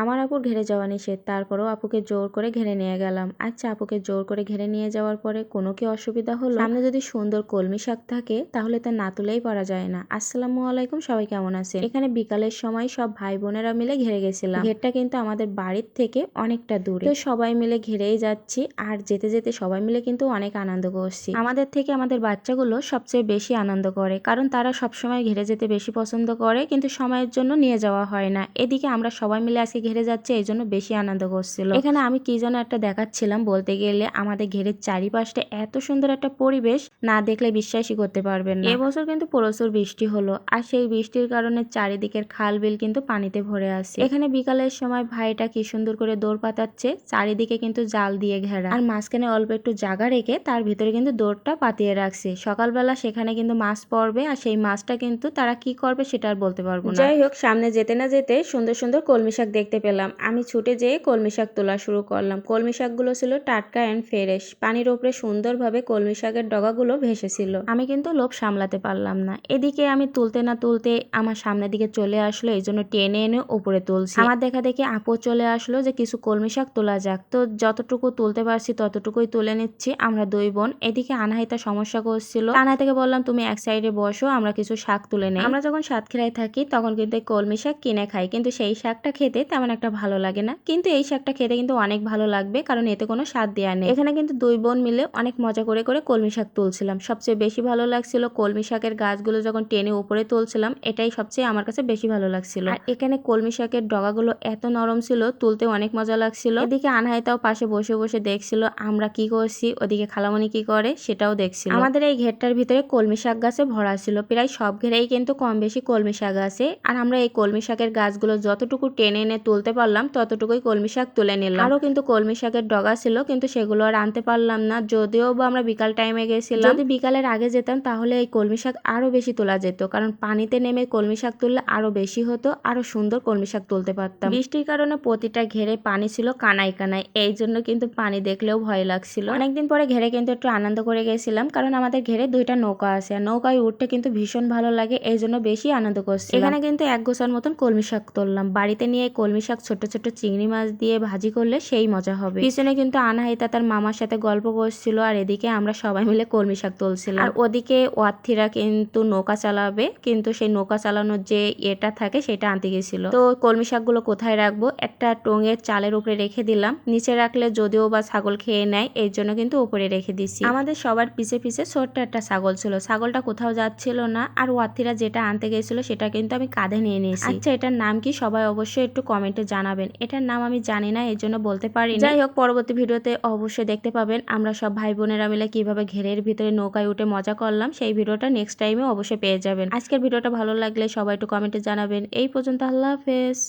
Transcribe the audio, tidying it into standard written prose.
আমার আপুর ঘেরে যাওয়া নিষেধ, তারপরেও আপুকে জোর করে ঘেরে নিয়ে গেলাম। আচ্ছা, আপুকে জোর করে ঘেরে নিয়ে যাওয়ার পরে কোনো কি অসুবিধা হলো? সামনে যদি সুন্দর কলমি শাক থাকে তাহলে তা না তুলেই পারা যায় না। আসসালামু আলাইকুম, সবাই কেমন আছেন? এখানে বিকালের সময় সব ভাই বোনেরা মিলে ঘেরে গেছিলাম। ঘেরটা কিন্তু আমাদের বাড়ির থেকে অনেকটা দূরে, তো সবাই মিলে ঘেরেই যাচ্ছি। আর যেতে যেতে সবাই মিলে কিন্তু অনেক আনন্দ করছি। আমাদের থেকে আমাদের বাচ্চাগুলো সবচেয়ে বেশি আনন্দ করে, কারণ তারা সবসময় ঘেরে যেতে বেশি পছন্দ করে, কিন্তু সময়ের জন্য নিয়ে যাওয়া হয় না। এদিকে আমরা সবাই মিলে আজকে ঘেরে যাচ্ছে, এই জন্য বেশি আনন্দ করছিল। এখানে আমি কি যেন একটা দেখাচ্ছিলাম, বলতে গেলে আমাদের ঘেরের চারিপাশটা এত সুন্দর একটা পরিবেশ, না দেখলে বিশ্বাসই করতে পারবেন না। এবছর কিন্তু প্রচুর বৃষ্টি হলো, আর সেই বৃষ্টির কারণে চারিদিকের খাল বিল কিন্তু পানিতে ভরে আছে। এখানে বিকালের সময় ভাইটা কি সুন্দর করে দৌড় পাতাচ্ছে, চারিদিকে কিন্তু জাল দিয়ে ঘেরা, আর মাঝখানে অল্প একটু জায়গা রেখে তার ভিতরে কিন্তু দৌড়টা পাতিয়ে রাখছে। সকালবেলা সেখানে কিন্তু মাছ পড়বে, আর সেই মাছটা কিন্তু তারা কি করবে সেটা আর বলতে পারবো না। যাই হোক, সামনে যেতে না যেতে সুন্দর সুন্দর কলমি শাক দেখতে পেলাম। আমি ছুটে যেয়ে কলমি শাক তোলা শুরু করলাম। কলমি শাকগুলো ছিল টাটকা অ্যান্ড ফ্রেশ, পানির উপরে সুন্দরভাবে কলমি শাকের ডগাগুলো ভেসেছিল। আমি কিন্তু লোভ সামলাতে পারলাম না, এদিকে আমি তুলতে না তুলতে আমার সামনের দিকে চলে আসলো, এই জন্য টেনে এনে উপরে তুলছি। আমার দেখা দেখি আপু চলে আসলো যে কিছু কলমি শাক তোলা যাক, তো যতটুকু তুলতে পারছি ততটুকুই তুলে নিচ্ছি আমরা দুই বোন। এদিকে আনাহিতা সমস্যা করছিল, আনাহিতাকে বললাম তুমি এক সাইডে বসো, আমরা কিছু শাক তুলে নেই। আমরা যখন সাতক্ষীরায় থাকি তখন কিন্তু কলমি শাক কিনে খাই, কিন্তু সেই শাকটা খেতে তেমন একটা ভালো লাগে না, কিন্তু এই শাকটা খেতে কিন্তু অনেক ভালো লাগবে, কারণ এতে কোনো স্বাদ দেওয়া নেই। এখানে কিন্তু দুই বোন মিলে অনেক মজা করে করে কলমি শাক তুলছিলাম। সবচেয়ে বেশি ভালো লাগছিল কলমি শাকের গাছগুলো যখন টেনে উপরে তুলছিলাম, এটাই সবচেয়ে আমার কাছে বেশি ভালো লাগছিল। আর এখানে কলমি শাকের ডগাগুলো এত নরম ছিল, তুলতে অনেক মজা লাগছিল। এদিকে আনহাইতাও পাশে বসে বসে দেখছিল আমরা কি করছি, ওদিকে খালামণি কি করে সেটাও দেখছিল। আমাদের এই ঘেরটার ভিতরে কলমি শাক গাছে ভরা ছিল, প্রায় সব ঘেরেই কিন্তু কম বেশি কলমি শাক আছে। আর আমরা এই কলমি শাকের গাছগুলো যতটুকু টেনে এনে তুলতে পারলাম ততটুকুই কলমি শাক তুলে নিলাম। আরো কিন্তু কলমি শাকের ডগা ছিল, কিন্তু সেগুলো আর আনতে পারলাম না, যদিও বা আমরা বিকাল টাইমে গেছিলাম। যদি বিকালের আগে যেতাম তাহলে এই কলমি শাক আরো বেশি তোলা যেত, কারণ পানিতে নেমে কলমি শাক তুললে আরো বেশি হতো, আরো সুন্দর কলমি শাক তুলতে পারতাম। বৃষ্টির কারণে প্রতিটা ঘেরে পানি ছিল কানায় কানায়, এই জন্য কিন্তু পানি দেখলেও ভয় লাগছিল। অনেকদিন পরে ঘেরে কিন্তু একটু আনন্দ করে গেছিলাম, কারণ আমাদের ঘেরে দুইটা নৌকা আছে, আর নৌকায় উঠতে কিন্তু ভীষণ ভালো লাগে, এই জন্য বেশি আনন্দ করছি। এখানে কিন্তু এক গোছার মতন কলমি শাক তুললাম। বাড়িতে নিয়ে কলমি শাক ছোট ছোট চিংড়ি মাছ দিয়ে ভাজি করলে সেই মজা হবে। পিছনে কিন্তু আনাহিতা তার মামার সাথে গল্প করছিল, আর এদিকে আমরা সবাই মিলে কলমি শাক তুলছিলাম। আর ওদিকে ওয়ার্থিরা কিন্তু নৌকা চালাবে, কিন্তু সেই নৌকা চালানোর যে এটা থাকে সেটা আনতে গেছিল। তো কলমি শাকগুলো কোথায় রাখবো, একটা টঙের চালের উপরে রেখে দিলাম, নিচে রাখলে যদিও বা ছাগল খেয়ে নেয়, এই জন্য কিন্তু উপরে রেখে দিছি। আমাদের সবার পিছে পিছে ছোট্ট একটা ছাগল ছিল, ছাগলটা কোথাও যাচ্ছিল না, আর ওয়ার্থিরা যেটা আনতে গেছিল সেটা কিন্তু আমি কাঁধে নিয়ে নিয়েছি। আচ্ছা, এটার নাম কি সবাই অবশ্যই একটু কমেন্টে জানাবেন, এটার নাম আমি জানি না, এই জন্য বলতে পারি। যাই হোক, পরবর্তী ভিডিওতে অবশ্যই দেখতে পাবেন আমরা সব ভাই বোনেরা মিলে কিভাবে ঘেরের ভিতরে নৌকায় উঠে মজা করলাম, সেই ভিডিওটা নেক্সট টাইমে অবশ্যই পেয়ে যাবেন। আজকের ভিডিওটা ভালো লাগলে সবাই একটু কমেন্টে জানাবেন। এই পর্যন্ত, আল্লাহ হাফেজ।